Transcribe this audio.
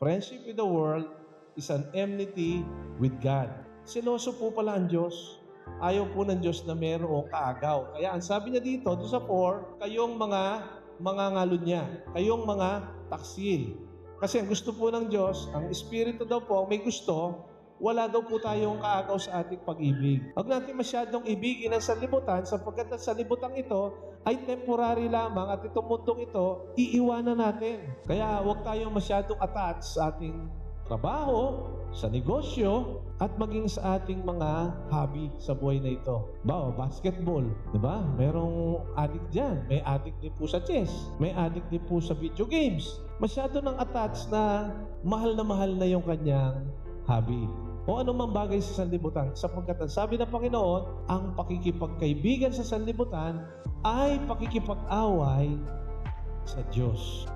Friendship with the world is an enmity with God. Seloso po pala ang Diyos. Ayaw po ng Diyos na mayroong kaagaw. Kaya ang sabi niya dito, doon sa 4, kayong mga ngalun-nya, kayong mga taksil. Kasi ang gusto po ng Diyos, ang Espiritu daw po, may gusto, wala daw po tayong kaagaw sa ating pag-ibig. Huwag natin masyadong ibigin ang sanlibutan sapagkat ang sanlibutan ito ay temporary lamang at itong mundong ito, iiwanan natin. Kaya huwag tayong masyadong attached sa ating trabaho, sa negosyo, at maging sa ating mga hobby sa buhay na ito. Basketball, di ba? Merong addict dyan. May addict din po sa chess. May addict din po sa video games. Masyado nang attached na mahal na yung kanyang hobby. O anumang bagay sa sanlibutan, sapagkat ang sabi ng Panginoon, ang pakikipagkaibigan sa sanlibutan ay pakikipag-away sa Diyos.